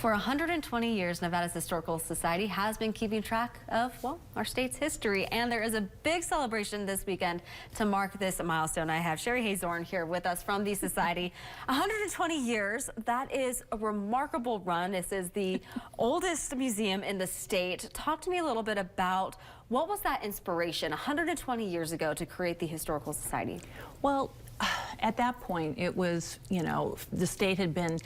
For 120 years, Nevada's Historical Society has been keeping track of, well, our state's history, and there is a big celebration this weekend to mark this milestone. I have Sheryln Hayes-Zorn here with us from the Society. 120 years, that is a remarkable run. This is the oldest museum in the state. Talk to me a little bit about what was that inspiration 120 years ago to create the Historical Society? Well, at that point, it was, you know, the state had been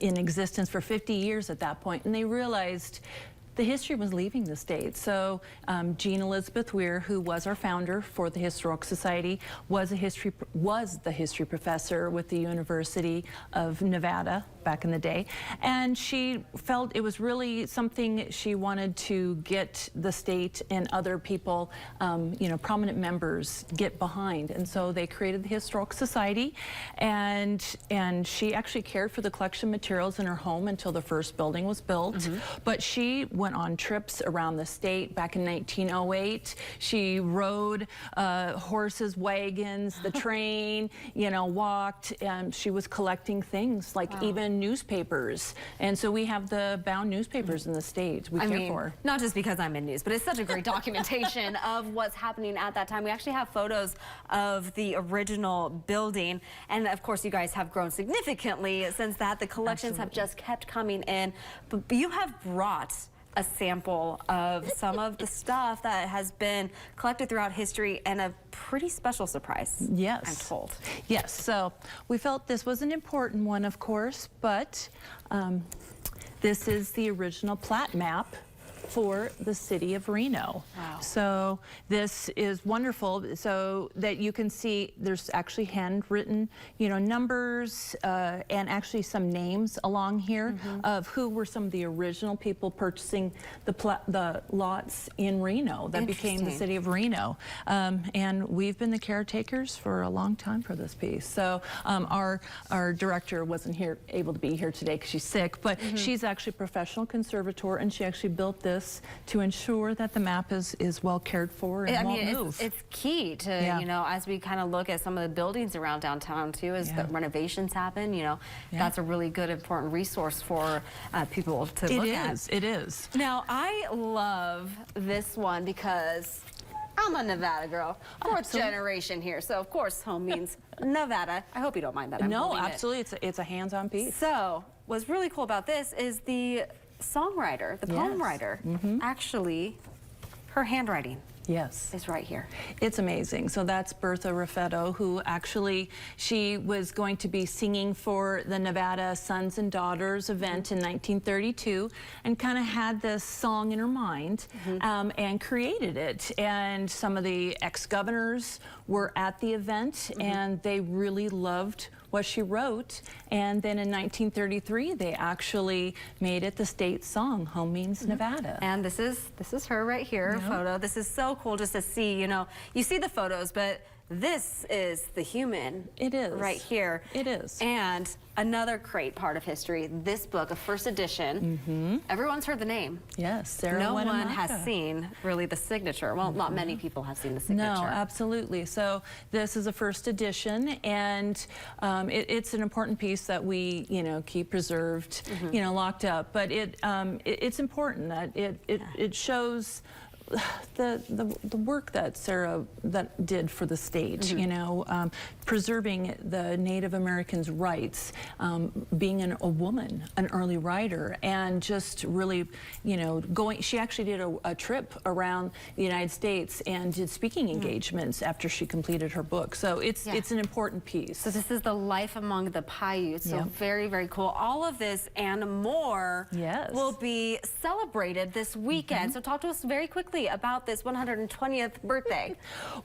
in existence for 50 years at that point, and they realized the history was leaving the state. So Jean Elizabeth Weir, who was our founder for the Historical Society, was the history professor with the University of Nevada back in the day, and she felt it was really something she wanted to get the state and other people, you know, prominent members get behind. And so they created the Historical Society, and she actually cared for the collection materials in her home until the first building was built. But she went on trips around the state back in 1908. She rode horses, wagons, the train, you know, walked, and she was collecting things like even newspapers. And so we have the bound newspapers in the state we care for. Not just because I'm in news, but it's such a great documentation of what's happening at that time. We actually have photos of the original building, and of course you guys have grown significantly since that. The collections have just kept coming in, but you have brought a sample of some of the stuff that has been collected throughout history, and a pretty special surprise. Yes. I'm told. Yes, so we felt this was an important one, of course, but this is the original plat map for the city of Reno. Wow. So this is wonderful, so that you can see there's actually handwritten, you know, numbers and actually some names along here of who were some of the original people purchasing the lots in Reno that became the city of Reno. And we've been the caretakers for a long time for this piece. So our director wasn't able to be here today because she's sick, but she's actually a professional conservator, and she actually built this to ensure that the map is well cared for and won't move. It's key to, you know, as we kind of look at some of the buildings around downtown too, as the renovations happen, you know, that's a really good, important resource for people to look at. It is. Now, I love this one because I'm a Nevada girl, fourth generation here, so of course home means Nevada. I hope you don't mind that I'm No, absolutely. It's a hands-on piece. So what's really cool about this is the songwriter, the poem writer, actually, her handwriting is right here. It's amazing. So that's Bertha Raffetto, who actually, she was going to be singing for the Nevada Sons and Daughters event in 1932, and kind of had this song in her mind and created it. And some of the ex-governors were at the event, and they really loved what she wrote. And then in 1933, they actually made it the state song, Home Means Nevada. And this is her right here, photo. This is so cool just to see, you know, you see the photos, but this is the human. It is. Right here. It is. And another great part of history, this book, a first edition, everyone's heard the name. Yes, Sarah No one has seen really the signature. Well, not many people have seen the signature. No, absolutely. So this is a first edition, and it's an important piece that we, you know, keep preserved, you know, locked up. But it's important that it shows the work that Sarah did for the state, you know, preserving the Native Americans' rights, being a woman, an early writer, and just really, you know, she actually did a trip around the United States and did speaking engagements after she completed her book. So it's an important piece. So this is the life among the Paiutes. So very, very cool. All of this and more will be celebrated this weekend. So talk to us very quickly about this 120th birthday.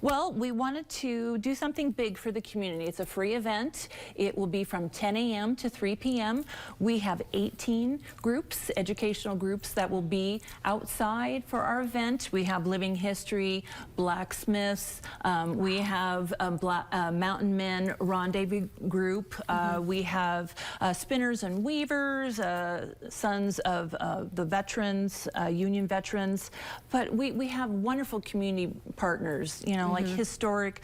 Well, we wanted to do something big for the community. It's a free event. It will be from 10 a.m. to 3 p.m. We have 18 groups, educational groups, that will be outside for our event. We have living history, blacksmiths, we have mountain men rendezvous group, we have spinners and weavers, sons of the veterans, Union veterans, but we have wonderful community partners, you know, like Historic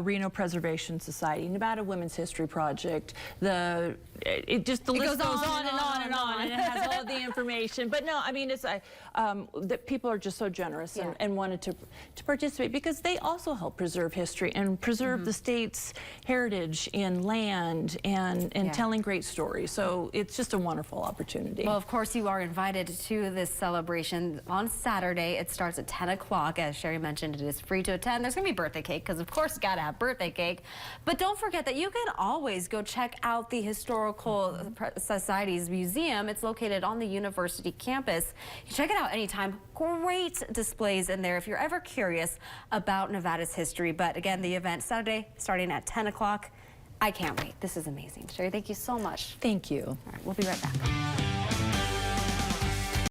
Reno Preservation Society, Nevada Women's History Project, the list goes on and on and on. And it has all of the information. But no, I mean, it's that people are just so generous and wanted to participate because they also help preserve history and preserve the state's heritage in land and telling great stories. So it's just a wonderful opportunity. Well, of course, you are invited to this celebration on Saturday. It starts at 10 o'clock. As Sherry mentioned, it is free to attend. There's going to be birthday cake because, of course, got to have birthday cake. But don't forget that you can always go check out the Historical Society's museum. It's located on the university campus. You can check it out anytime. Great displays in there if you're ever curious about Nevada's history. But again, the event Saturday starting at 10 o'clock. I can't wait. This is amazing. Sherry, thank you so much. Thank you. All right, we'll be right back.